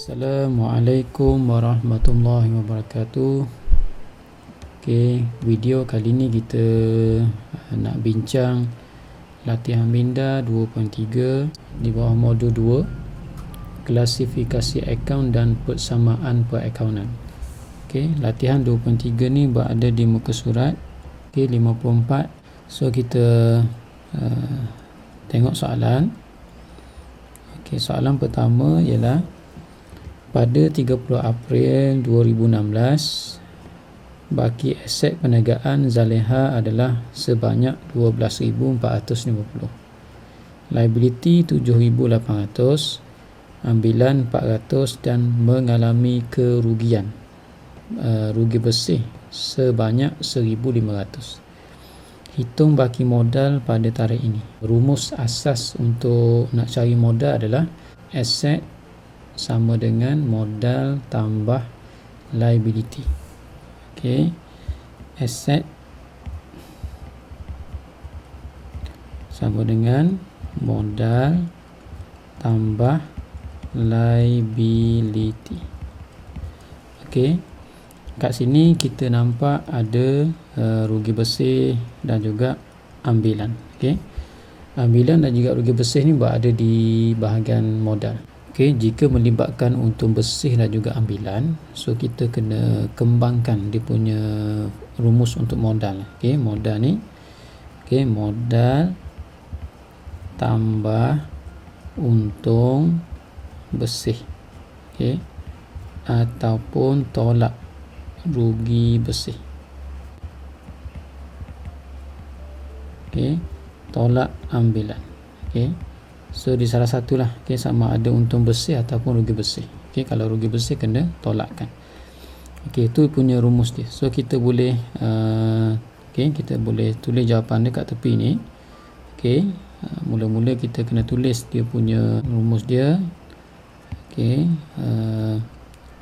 Assalamualaikum warahmatullahi wabarakatuh. Video kali ni kita nak bincang latihan minda 2.3 di bawah modul 2, klasifikasi akaun dan persamaan perakaunan. Latihan 2.3 ni berada di muka surat 54. So kita tengok soalan. Soalan pertama ialah pada 30 April 2016, baki aset perniagaan Zaleha adalah sebanyak 12,450. Liability 7,800, ambilan 400 dan mengalami kerugian rugi bersih sebanyak 1,500. Hitung baki modal pada tarikh ini. Rumus asas untuk nak cari modal adalah aset sama dengan modal tambah liability. Aset sama dengan modal tambah liability. Kat sini kita nampak ada rugi bersih dan juga ambilan. Ambilan dan juga rugi bersih ni berada di bahagian modal. Jika melibatkan untung bersih dan juga ambilan, so kita kena kembangkan dia punya rumus untuk modal. Modal ni modal tambah untung bersih, ataupun tolak rugi bersih. Tolak ambilan. So di salah satulah sama ada untung bersih ataupun rugi bersih. Kalau rugi bersih kena tolakkan. Itu punya rumus dia. So kita boleh kita boleh tulis jawapan dia kat tepi ni. Mula-mula kita kena tulis dia punya rumus dia.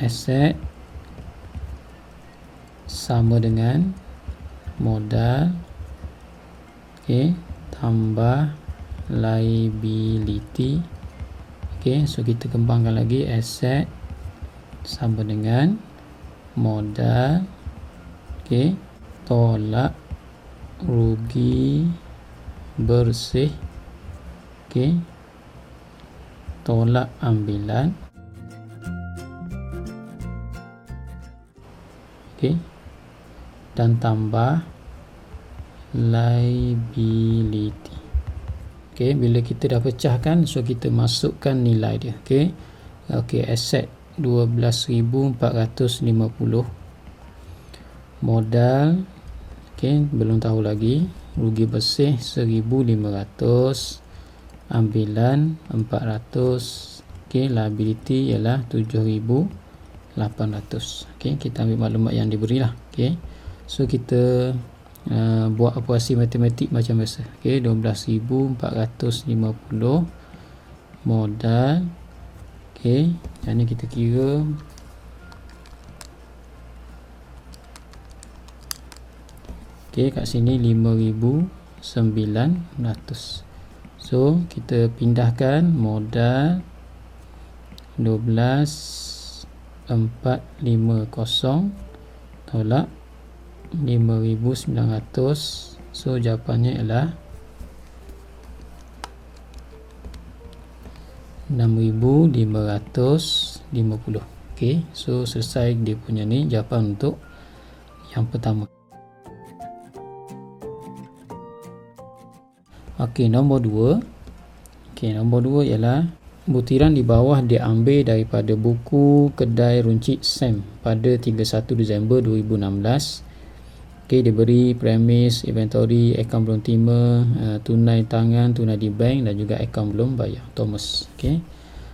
Aset sama dengan modal tambah liability. So kita kembangkan lagi. Aset sama dengan modal tolak rugi bersih tolak ambilan dan tambah liability. Bila kita dah pecahkan, so kita masukkan nilai dia. Aset 12,450, modal belum tahu lagi, rugi bersih 1,500, ambilan 400, liability ialah 7,800. Kita ambil maklumat yang diberilah. So kita buat operasi matematik macam biasa. 12,450 modal. Yang ni kita kira kat sini 5,900. So kita pindahkan modal 12,450 tolak 5,900. So jawapannya ialah 6,550. So selesai dia punya ni jawapan untuk yang pertama. Nombor 2. Nombor 2 ialah butiran di bawah diambil daripada buku kedai runcit Sam pada 31 Disember 2016. Diberi premis, inventory, akaun belum terima, tunai tangan, tunai di bank dan juga akaun belum bayar, Thomas.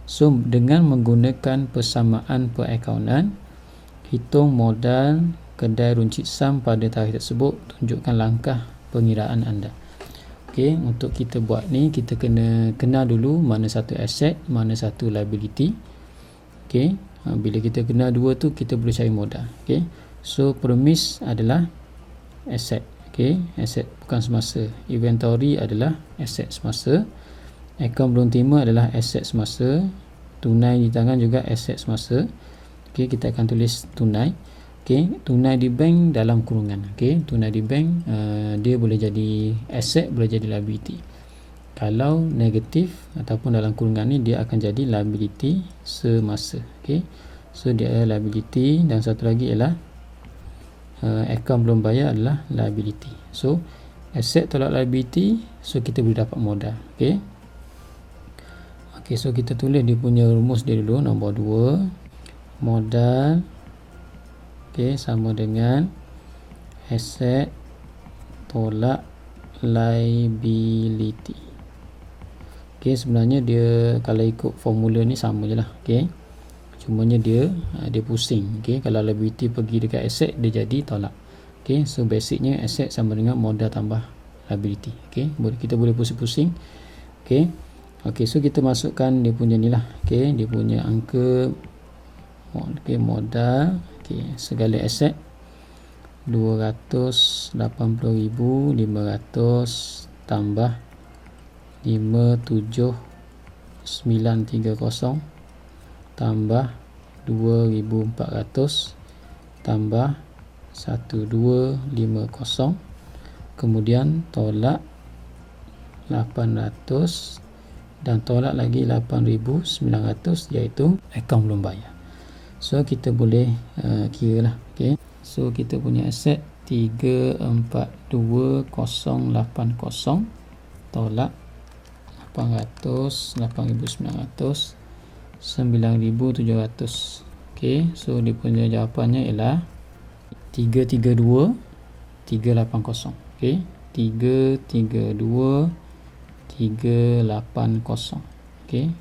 So dengan menggunakan persamaan perakaunan, hitung modal kedai runcit Sam pada tarikh tersebut. Tunjukkan langkah pengiraan anda. Untuk kita buat ni, kita kena kenal dulu mana satu aset, mana satu liability. Bila kita kenal dua tu, kita boleh cari modal. So premis adalah aset. Aset bukan semasa. Inventory adalah aset semasa. Akaun belum terima adalah aset semasa. tunai di tangan juga aset semasa. Okey, kita akan tulis tunai. Okey, tunai di bank dalam kurungan. Okey, tunai di bank dia boleh jadi aset, boleh jadi liability. Kalau negatif ataupun dalam kurungan ni, dia akan jadi liability semasa. Okey, so dia adalah liability. Dan satu lagi ialah akaun belum bayar adalah liability. So aset tolak liability, so kita boleh dapat modal. Okey, so kita tulis dia punya rumus dia dulu. Nombor 2, modal sama dengan aset tolak liability. Sebenarnya dia kalau ikut formula ni sama je lah. Cumanya dia pusing. Kalau liability pergi dekat aset, dia jadi tolak. So basicnya aset sama dengan modal tambah liability. Kita boleh pusing-pusing. So kita masukkan dia punya ni lah. Dia punya angka modal. Segala aset 280,500 tambah 57930 tambah 2,400 tambah 1250, kemudian tolak 800 dan tolak lagi 8,900, iaitu akaun belum bayar. So kita boleh kira lah. So kita punya aset 342,080 tolak 800, 8,900, 9,700. So dia punya jawapannya ialah 332,380. 332,380.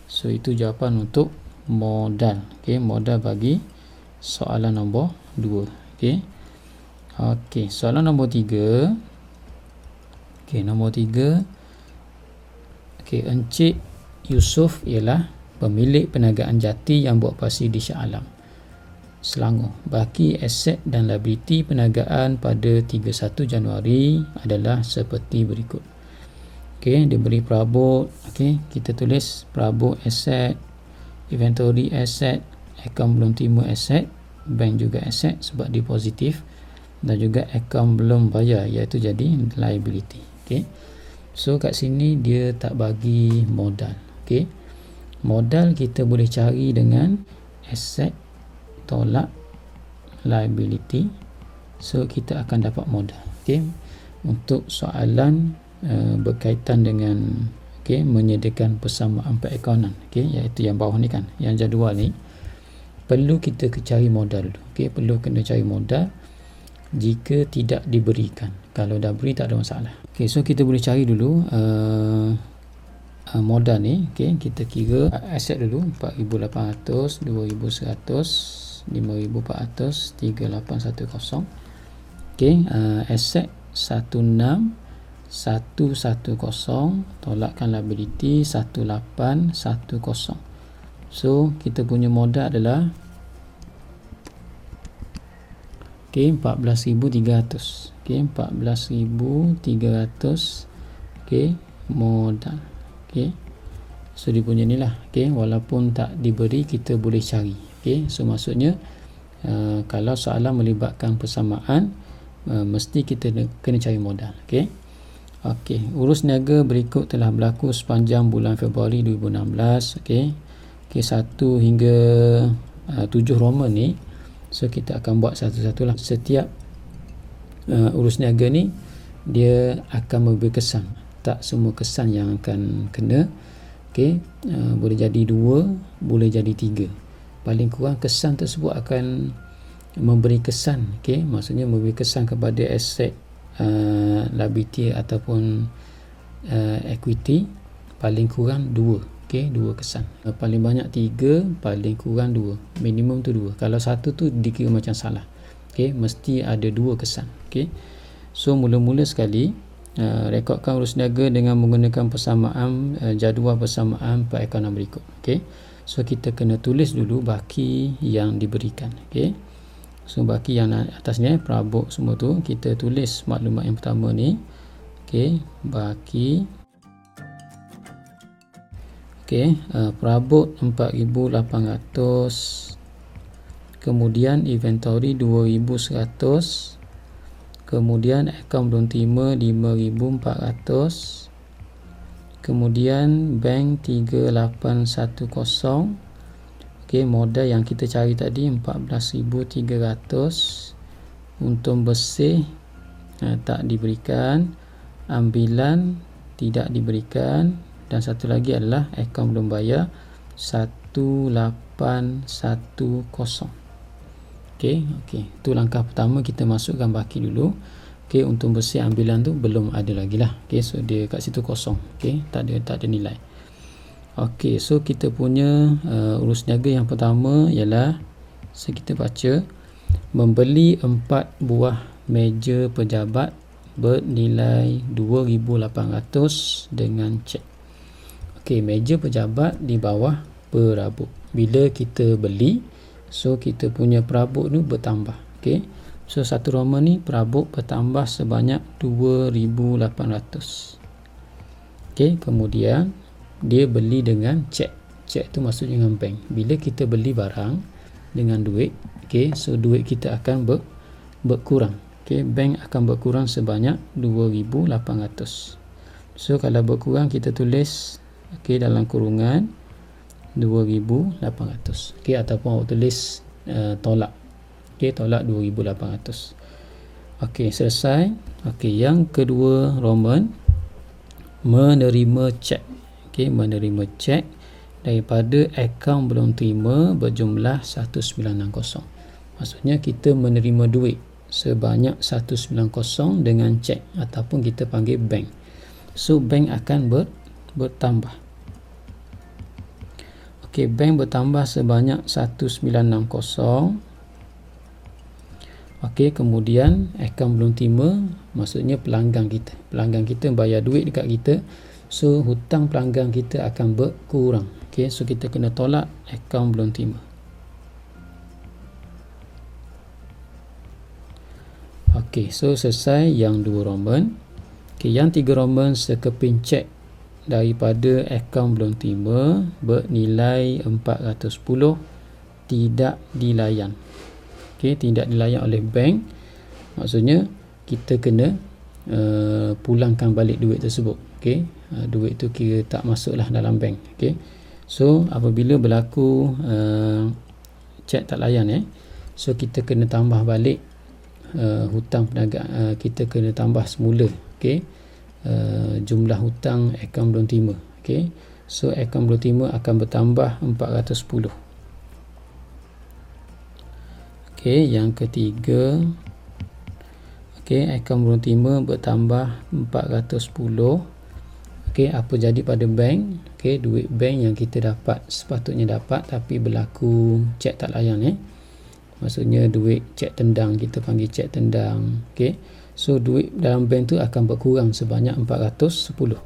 So itu jawapan untuk modal. Modal bagi soalan nombor 2. Soalan nombor 3. Nombor 3. Encik Yusof ialah pemilik perniagaan jati yang beroperasi di Shah Alam, Selangor. Baki aset dan liability perniagaan pada 31 Januari adalah seperti berikut. Dia beri perabot. Kita tulis perabot aset, inventory aset, akaun belum terima aset, bank juga aset sebab dia positif, dan juga akaun belum bayar, iaitu jadi liability. So kat sini dia tak bagi modal. Modal kita boleh cari dengan aset tolak liability. So kita akan dapat modal. Untuk soalan berkaitan dengan menyediakan persamaan perakaunan, iaitu yang bawah ni kan, yang jadual ni, perlu kita cari modal dulu. Perlu kena cari modal jika tidak diberikan. Kalau dah beri tak ada masalah. So kita boleh cari dulu modal ni. Kita kira aset dulu, 4,800, 2,100, 5,400, 3,810. Aset 16,110, tolakkan liability 1810. So kita punya modal adalah 14,300. 14,300 modal. So dia punya ni lah. Walaupun tak diberi, kita boleh cari. So maksudnya kalau soalan melibatkan persamaan, mesti kita kena cari modal. Urus niaga berikut telah berlaku sepanjang bulan Februari 2016. 1 hingga 7 Roman ni. So kita akan buat satu-satulah. Setiap urus niaga ni dia akan memberi kesan. Tak semua kesan yang akan kena. Boleh jadi 2, boleh jadi 3. Paling kurang kesan tersebut akan memberi kesan. Maksudnya memberi kesan kepada aset, liability ataupun equity. Paling kurang 2. 2 kesan. Paling banyak 3, paling kurang 2. Minimum tu 2. Kalau 1 tu dikira macam salah. Mesti ada 2 kesan. So mula-mula sekali rekodkan urus niaga dengan menggunakan persamaan, jadual persamaan perakaunan berikut. So kita kena tulis dulu baki yang diberikan. So baki yang atas ni, perabot semua tu, kita tulis maklumat yang pertama ni. Baki Okey, perabot 4,800, kemudian inventory 2,100, kemudian akaun belum terima 5,400, kemudian bank 3810. Okey, modal yang kita cari tadi 14,300, untung bersih tak diberikan, ambilan tidak diberikan, dan satu lagi adalah akaun belum bayar 1810. Okey, itu langkah pertama, kita masukkan baki dulu. Okey, untung bersih ambilan tu belum ada lagi lah. Okey, so dia kat situ kosong. Okey, tak ada nilai. Okey, so kita punya urus niaga yang pertama ialah, so kita baca, membeli 4 buah meja pejabat bernilai 2,800 dengan cek. Okey, meja pejabat di bawah perabot. Bila kita beli, so kita punya perabot tu bertambah. Okey, so satu Roman ni perabot bertambah sebanyak 2,800. Okey, kemudian dia beli dengan cek. Cek tu maksudnya dengan bank. Bila kita beli barang dengan duit, okey, so duit kita akan berkurang. Okey, bank akan berkurang sebanyak 2,800. So kalau berkurang kita tulis dalam kurungan 2,800. Okey, ataupun awak tulis tolak. Okey, tolak 2,800. Okey, selesai. Okey, yang kedua Roman, menerima cek. Okey, menerima cek daripada akaun belum terima berjumlah 1960. Maksudnya kita menerima duit sebanyak 190 dengan cek, ataupun kita panggil bank. So bank akan bertambah. Okey, bank bertambah sebanyak 1960. Okey, kemudian akaun belum terima, maksudnya pelanggan kita. Pelanggan kita bayar duit dekat kita, so hutang pelanggan kita akan berkurang. Okey, so kita kena tolak akaun belum terima. Okey, so selesai yang 2 Roman. Okey, yang 3 Roman, sekeping cek daripada akaun belum terima bernilai 410 tidak dilayan. Okey, tidak dilayan oleh bank. Maksudnya kita kena pulangkan balik duit tersebut. Okey, duit tu kira tak masuklah dalam bank. Okey, so apabila berlaku cek tak layan, so kita kena tambah balik hutang perniagaan, kita kena tambah semula. Okey, jumlah hutang akaun belum terima. Okey, so akaun belum terima akan bertambah 410. Okey, yang ketiga, okey, akaun belum terima bertambah 410. Okey, apa jadi pada bank? Okey, duit bank yang kita dapat, sepatutnya dapat, tapi berlaku cek tak layan. Maksudnya duit cek tendang, kita panggil cek tendang. Okey, so duit dalam bank tu akan berkurang sebanyak 410.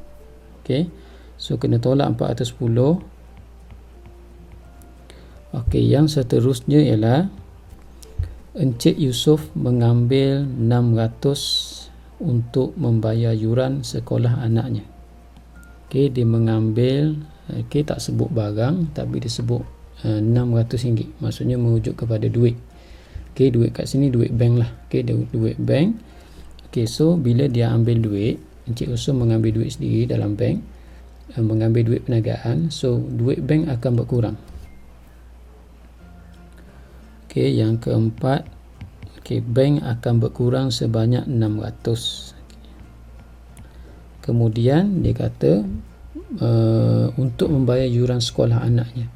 Okey, so kena tolak 410. Okey, yang seterusnya ialah Encik Yusof mengambil 600 untuk membayar yuran sekolah anaknya. Okey, dia mengambil, okey, tak sebut barang tapi dia sebut RM600, maksudnya merujuk kepada duit. Okey, duit kat sini duit bank lah. Okey, duit bank. Okey, so bila dia ambil duit, Encik Yusof mengambil duit sendiri dalam bank, mengambil duit perniagaan, so duit bank akan berkurang. Okey, yang keempat, okey, bank akan berkurang sebanyak 600. Kemudian dia kata untuk membayar yuran sekolah anaknya.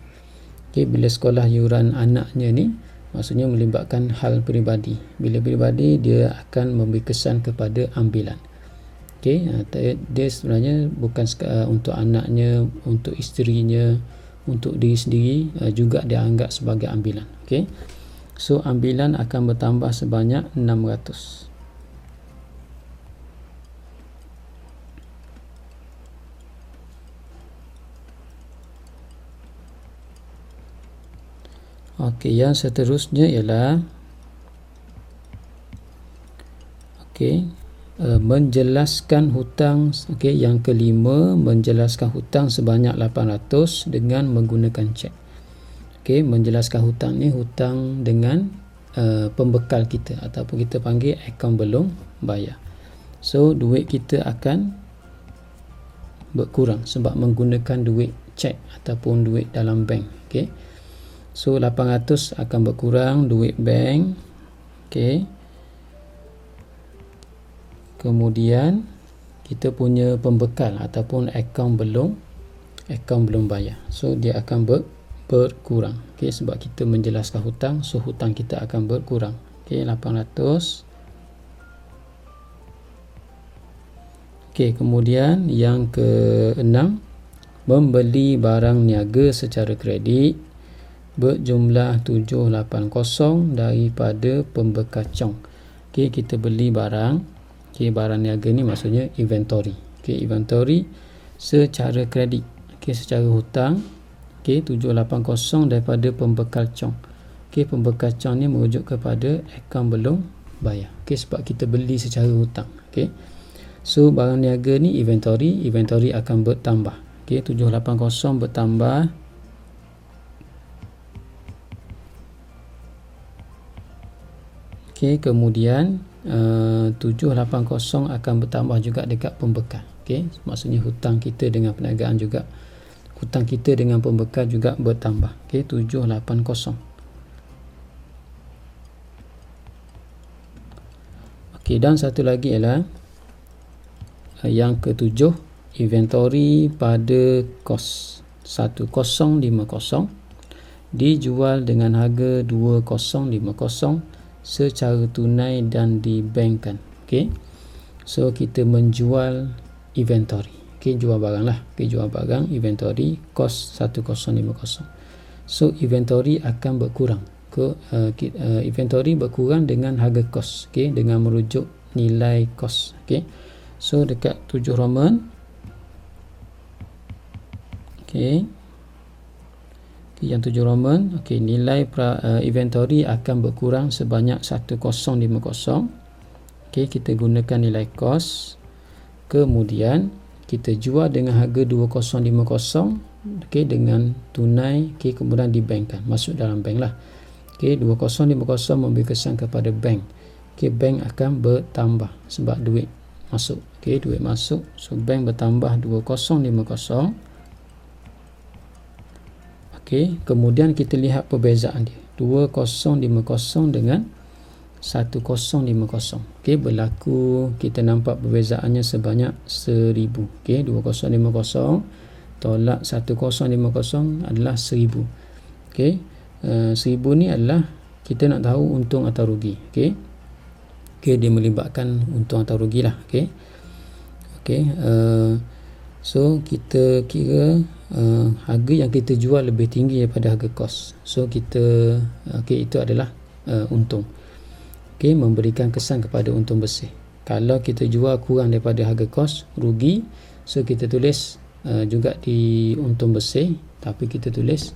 Okey, bila sekolah yuran anaknya ni maksudnya melibatkan hal peribadi. Bila peribadi, dia akan memberi kesan kepada ambilan. Okey, dia sebenarnya bukan untuk anaknya, untuk isterinya, untuk diri sendiri juga dia anggap sebagai ambilan. Okey, so ambilan akan bertambah sebanyak 600. Okey, yang seterusnya ialah okey, menjelaskan hutang. Okey, yang kelima, menjelaskan hutang sebanyak 800 dengan menggunakan cek. Okey, menjelaskan hutang ni hutang dengan pembekal kita ataupun kita panggil akaun belum bayar. So duit kita akan berkurang sebab menggunakan duit cek ataupun duit dalam bank. Okey, so 800 akan berkurang duit bank. Okey, kemudian kita punya pembekal ataupun akaun belum bayar, so dia akan berkurang. Okey, sebab kita menjelaskan hutang, so hutang kita akan berkurang. Okey, 800. Okey, kemudian yang ke-6, membeli barang niaga secara kredit berjumlah 780 daripada pembekal cong. Okey, kita beli barang. Okey, barang niaga ni maksudnya inventory. Okey, inventory secara kredit. Okey, secara hutang. Okey, 780 daripada pembekal cong. Okey, pembekal cong ni merujuk kepada akaun belum bayar. Okey, sebab kita beli secara hutang. Okey, so barang niaga ni inventory akan bertambah. Okey, 780 bertambah. Okey, kemudian 780 akan bertambah juga dekat pembekal. Okey, maksudnya hutang kita dengan perniagaan juga, hutang kita dengan pembekal juga bertambah. Okey, 780. Okey, dan satu lagi ialah yang ke-7, inventory pada kos 1050 dijual dengan harga 2050 secara tunai dan dibankkan. Okey, so kita menjual inventory. Okey, jual barang lah. Okey, jual barang, inventory, kos 1050. So inventory akan berkurang. Inventory berkurang dengan harga kos. Okey, dengan merujuk nilai kos. Okey, so dekat 7 Roman. Okey, yang 7 Roman. Okey, nilai inventory akan berkurang sebanyak 1050. Okey, kita gunakan nilai kos. Kemudian kita jual dengan harga 2050. Okey, dengan tunai. Okey, kemudian dibankkan, masuk dalam bank lah. Okey, 2050 memberi kesan kepada bank. Okey, bank akan bertambah sebab duit masuk. Okey, duit masuk, so bank bertambah 2050. Okey, kemudian kita lihat perbezaan dia. 2050 dengan 1050. Okey, berlaku, kita nampak perbezaannya sebanyak 1000. Okey, 2050 tolak 1050 adalah 1000. Okey, 1000 ni adalah kita nak tahu untung atau rugi. Okey, okey, dia melibatkan untung atau rugi lah. Okey, okey, so kita kira harga yang kita jual lebih tinggi daripada harga kos. So kita, okey, itu adalah untung. Okey, memberikan kesan kepada untung bersih. Kalau kita jual kurang daripada harga kos, rugi. So kita tulis juga di untung bersih, tapi kita tulis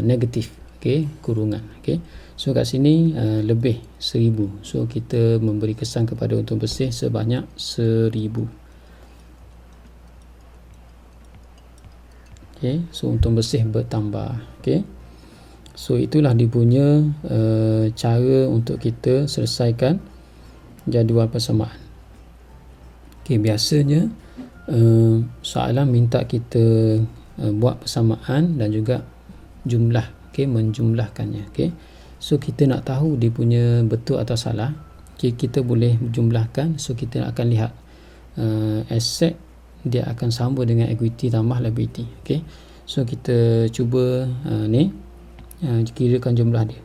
negatif. Okey, kurungan. Okey, so kat sini lebih 1000. So kita memberi kesan kepada untung bersih sebanyak 1000. Okey, so untung bersih bertambah. Okey, so itulah dia punya cara untuk kita selesaikan jadual persamaan. Okey, biasanya soalan minta kita buat persamaan dan juga jumlah. Okey, menjumlahkannya. Okey, so kita nak tahu dia punya betul atau salah. Okey, kita boleh jumlahkan. So kita akan lihat aset dia akan sama dengan equity tambah liability. Okey, so kita cuba ni kirakan jumlah dia.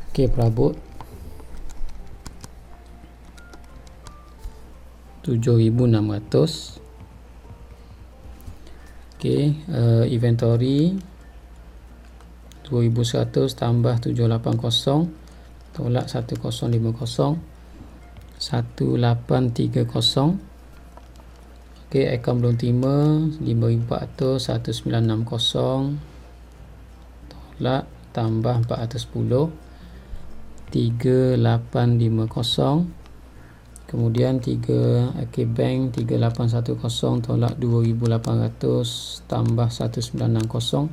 Okey, perabot 7,600. Okey, inventory 2,100 tambah 780 tolak 1050 1830. Okey, akaun belum terima 5,400 1960 tolak tambah 410, 3850, kemudian bank 3810 tolak 2800 tambah 1960,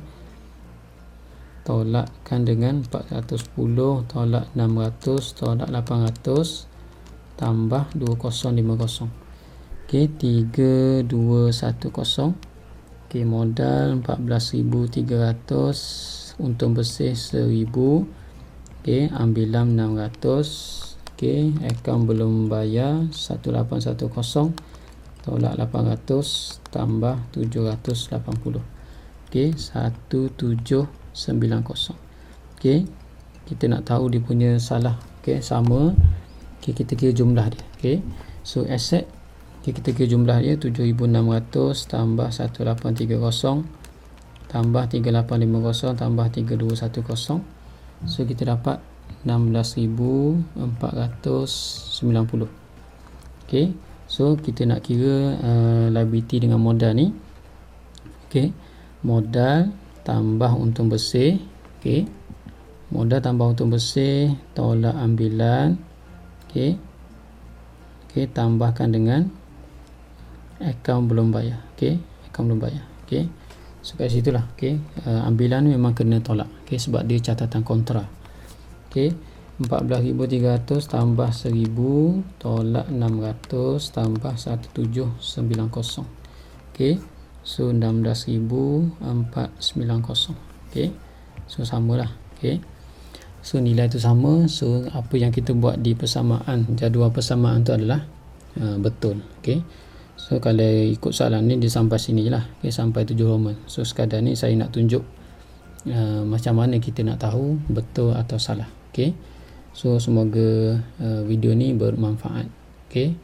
tolakkan dengan 410 tolak 600 tolak 800 tambah 2050. Okey, 3210. Okey, modal 14,300, untung bersih 1,000. Okey, ambilan 600. Okey, akaun belum bayar 1810 tolak 800 tambah 780. Okey, 1790. Okey, kita nak tahu dia punya salah. Okey, sama. Okey, kita kira jumlah dia. Okey, so aset, okay, kita kira jumlah dia 7,600 tambah 1830 tambah 3850 tambah 3210. So kita dapat 16,490. Okey, so kita nak kira liability dengan modal ni. Okey, modal tambah untung bersih. Okey, modal tambah untung bersih tolak ambilan. Okey, tambahkan dengan akaun belum bayar. Okey, akaun belum bayar. Okey, so kat situlah. Okey, ambilan memang kena tolak. Okey, sebab dia catatan kontra. Okey, 14,300 tambah 1,000 tolak 600 tambah 1790. Okey, so 16,490. Okey, so samalah. Okey, so nilai tu sama. So apa yang kita buat di persamaan, jadual persamaan tu adalah betul. Okey, so kalau ikut soalan ni dia sampai sini je lah. Okey, sampai 7 Roman. So sekadar ni saya nak tunjuk macam mana kita nak tahu betul atau salah. Okey, so semoga video ni bermanfaat. Okey.